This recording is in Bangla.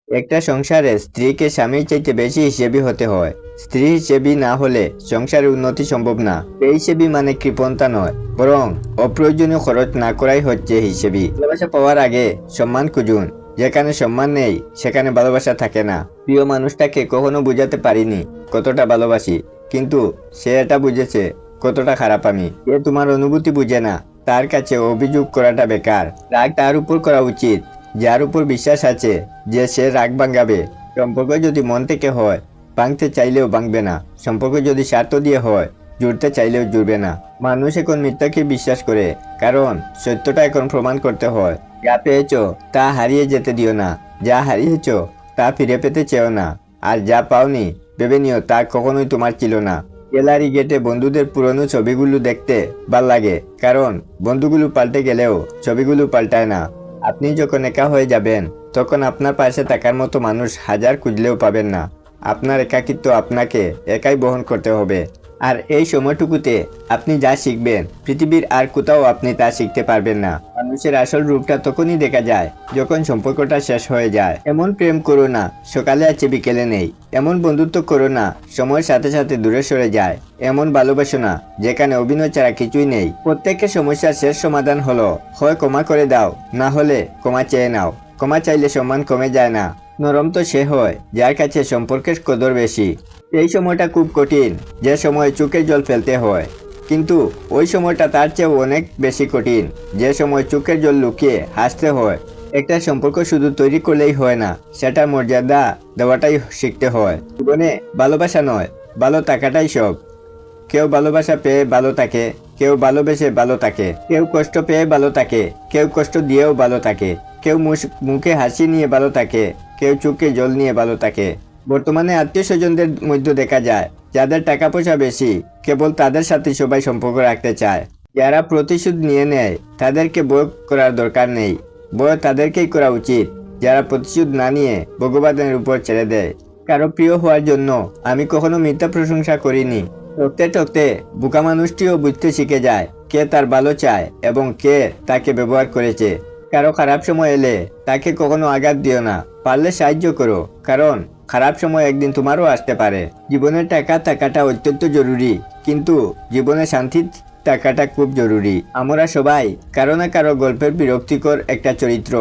একটা সংসারে স্ত্রীকে স্বামীর চাইতে বেশি হিসেবি হতে হয়। স্ত্রী হিসেবি না হলে সংসারের উন্নতি সম্ভব না। বেহিসেবি মানে কৃপণতা নয়, বরং অপ্রয়োজনীয় খরচ না করাই হচ্ছে হিসেবি। ভালোবাসা পাওয়ার আগে সম্মান খুঁজুন। যেখানে সম্মান নেই সেখানে ভালোবাসা থাকে না। প্রিয় মানুষটাকে কখনো বুঝাতে পারিনি কতটা ভালোবাসি, কিন্তু সে এটা বুঝেছে কতটা খারাপ আমি। যে তোমার অনুভূতি বুঝে না তার কাছে অভিযোগ করাটা বেকার। রাগ তার উপর করা উচিত যার উপর বিশ্বাস আছে যে সে রাগ ভাঙাবে। সম্পর্ক যদি মন থেকে হয় ভাঙতে চাইলেও ভাঙবে না। সম্পর্ক যদি স্বার্থ দিয়ে হয় জুড়তে চাইলেও জুড়বে না। মানুষ এখন মিথ্যাকে বিশ্বাস করে, কারণ সত্যটা এখন প্রমাণ করতে হয়। যা পেয়েছো তা হারিয়ে যেতে দিও না। যা হারিয়েছো তা ফিরে পেতে চেও না। আর যা পাওনি ভেবে নিও তা কখনোই তোমার ছিল না। গ্যালারি গেটে বন্ধুদের পুরনো ছবিগুলো দেখতে ভাল লাগে, কারণ বন্ধুগুলো পাল্টে গেলেও ছবিগুলো পাল্টায় না। আপনি যখন একা হয়ে যাবেন তখন আপনার পাশে থাকার মতো মানুষ হাজার খুঁজলেও পাবেন না। আপনার একাকিত্ব আপনাকে একাই বহন করতে হবে। আর এই সময়টুকুতে আপনি যা শিখবেন পৃথিবীর আর কোথাও আপনি তা শিখতে পারবেন না। মানুষের আসল রূপটা তখনই দেখা যায় যখন সম্পর্কটা শেষ হয়ে যায়। এমন প্রেম করো না সকালে আছে বিকেলে নেই। এমন বন্ধুত্ব করো না সময়ের সাথে সাথে দূরে সরে যায়। এমন ভালোবাসো না যেখানে অভিনয় ছাড়া কিছুই নেই। প্রত্যেকের সমস্যার শেষ সমাধান হলো হয় ক্ষমা করে দাও, না হলে ক্ষমা চেয়ে নাও। ক্ষমা চাইলে সম্মান কমে যায় না, নরম তো সে হয় যার কাছে সম্পর্কের কদর বেশি। এই সময়টা খুব কঠিন, যে সময় চোখের জল ফেলতে হয়, কিন্তু ওই সময়টা তার চেয়েও অনেক বেশি কঠিন যে সময় চোখের জল লুকিয়ে হাসতে হয়। একটা সম্পর্ক শুধু তৈরি করলেই হয় না, সেটা মর্যাদা দেওয়াটাই শিখতে হয়। জীবনে ভালোবাসা নয়, ভালো থাকাটাই সব। কেউ ভালোবাসা পেয়ে ভালো থাকে, কেউ ভালোবেসে ভালো থাকে, কেউ কষ্ট পেয়ে ভালো থাকে, কেউ কষ্ট দিয়েও ভালো থাকে, কেউ মুখে হাসি নিয়ে ভালো থাকে, কেউ চোখে জল নিয়ে ভালো থাকে। বর্তমানে আত্মীয় স্বজনদের মধ্যে দেখা যায় যাদের টাকা পয়সা বেশি কেবল তাদের সাথে সবাই সম্পর্ক রাখতে চায়। যারা প্রতিশোধ নিয়ে নেয় তাদেরকে ভয় করার দরকার নেই, ভয় তাদেরকেই করা উচিত যারা প্রতিশোধ না নিয়ে ভগবানের উপর ছেড়ে দেয়। কারো প্রিয় হওয়ার জন্য আমি কখনো মিথ্যা প্রশংসা করিনি। ঠকতে ঠকতে বোকা মানুষটিও বুঝতে শিখে যায় কে তার ভালো চায় এবং কে তাকে ব্যবহার করেছে। কারো খারাপ সময় এলে তাকে কখনো আঘাত দিও না, পারলে সাহায্য করো, কারণ খারাপ সময় একদিন তোমারও আসতে পারে। জীবনে টাকা থাকাটা অত্যন্ত জরুরি, কিন্তু জীবনে শান্তি থাকাটা খুব জরুরি। আমরা সবাই কারো না কারো গল্পের বিরক্তিকর একটা চরিত্র।